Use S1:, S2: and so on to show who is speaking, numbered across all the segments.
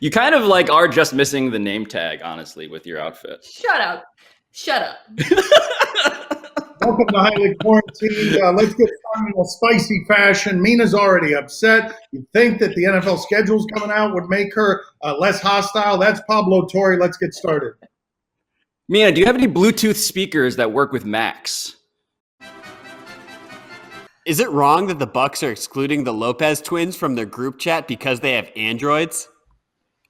S1: You kind of like are just missing the name tag, honestly, with your outfit.
S2: Shut up.
S3: Welcome to Highly Quarantined. Let's get started in a spicy fashion. Mina's already upset. You'd think that the NFL schedule's coming out would make her less hostile. That's Pablo Torre. Let's get started.
S1: Mina, do you have any Bluetooth speakers that work with Macs?
S4: Is it wrong that the Bucks are excluding the Lopez twins from their group chat because they have Androids?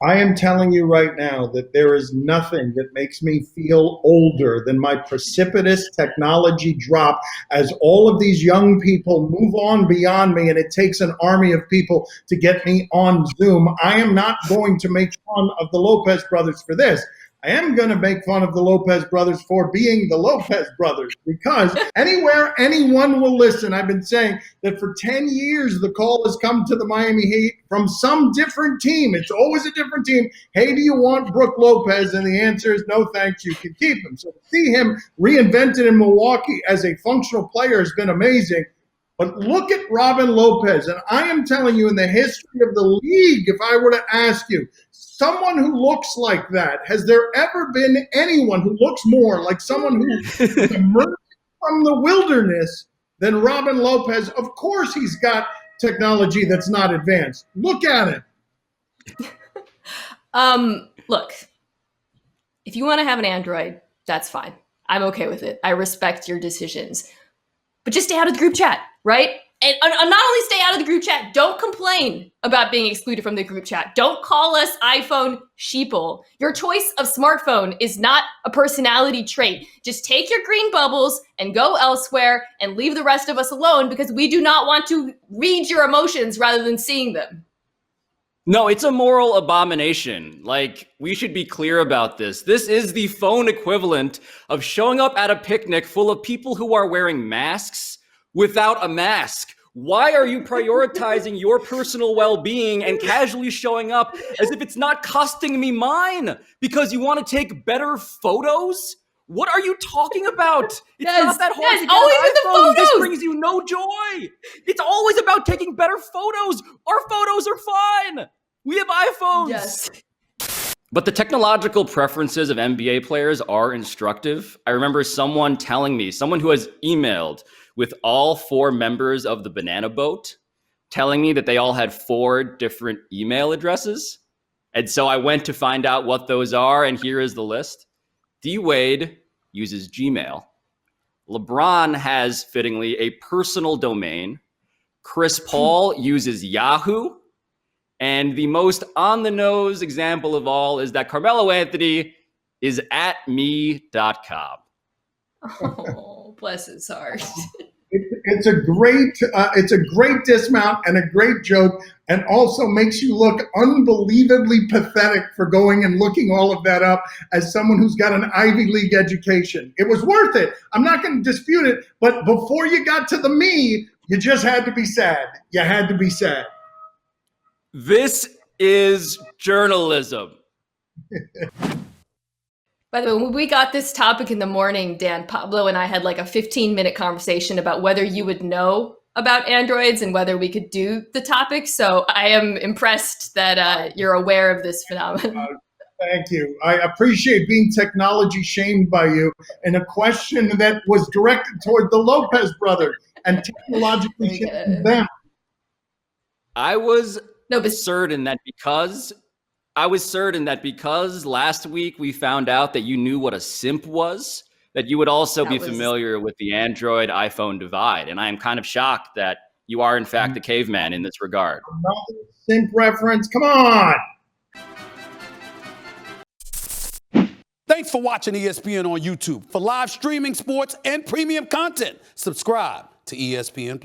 S3: I am telling you right now that there is nothing that makes me feel older than my precipitous technology drop as all of these young people move on beyond me, and it takes an army of people to get me on Zoom. I am not going to make fun of the Lopez brothers for this. I am going to make fun of the Lopez brothers for being the Lopez brothers, because anywhere anyone will listen, I've been saying that for 10 years the call has come to the Miami Heat from some different team. It's always a different team. Hey, do you want Brook Lopez? And the answer is no, thanks, you can keep him. So to see him reinvented in Milwaukee as a functional player has been amazing. But look at Robin Lopez, and I am telling you, in the history of the league, if I were to ask you, someone who looks like that, has there ever been anyone who looks more like someone who emerged from the wilderness than Robin Lopez? Of course he's got technology that's not advanced. Look at it.
S2: Look, if you want to have an Android, that's fine. I'm okay with it. I respect your decisions. But just stay out of the group chat, right? And not only stay out of the group chat, don't complain about being excluded from the group chat. Don't call us iPhone sheeple. Your choice of smartphone is not a personality trait. Just take your green bubbles and go elsewhere and leave the rest of us alone, because we do not want to read your emotions rather than seeing them.
S1: No, it's a moral abomination. Like, we should be clear about this. This is the phone equivalent of showing up at a picnic full of people who are wearing masks without a mask. Why are you prioritizing your personal well-being and casually showing up as if it's not costing me mine because you want to take better photos? What are you talking about? It's not that hard to get
S2: always
S1: an
S2: with the
S1: iPhone. This
S2: photos.
S1: brings you no joy. It's always about taking better photos. Our photos are fine. We have iPhones.
S2: Yes.
S1: But the technological preferences of NBA players are instructive. I remember someone telling me, someone who has emailed with all 4 members of the Banana Boat, telling me that they all had 4 different email addresses. And so I went to find out what those are, and here is the list. D. Wade uses Gmail. LeBron has, fittingly, a personal domain. Chris Paul uses Yahoo. And the most on-the-nose example of all is that Carmelo Anthony is at me.com.
S2: Oh, bless his heart.
S3: It's a great dismount and a great joke, and also makes you look unbelievably pathetic for going and looking all of that up as someone who's got an Ivy League education. It was worth it. I'm not going to dispute it, but before you got to the me, you just had to be sad. You had to be sad.
S1: This is journalism.
S2: By the way, when we got this topic in the morning, Dan, Pablo and I had like a 15-minute conversation about whether you would know about Androids and whether we could do the topic. So I am impressed that you're aware of this phenomenon.
S3: Thank you. I appreciate being technology shamed by you in a question that was directed toward the Lopez brothers and technologically shaming them.
S1: I was certain that because last week we found out that you knew what a simp was, that you would also be familiar with the Android iPhone divide. And I am kind of shocked that you are, in fact, a caveman in this regard.
S3: Another simp reference. Come on.
S5: Thanks for watching ESPN on YouTube. For live streaming, sports, and premium content, subscribe to ESPN+.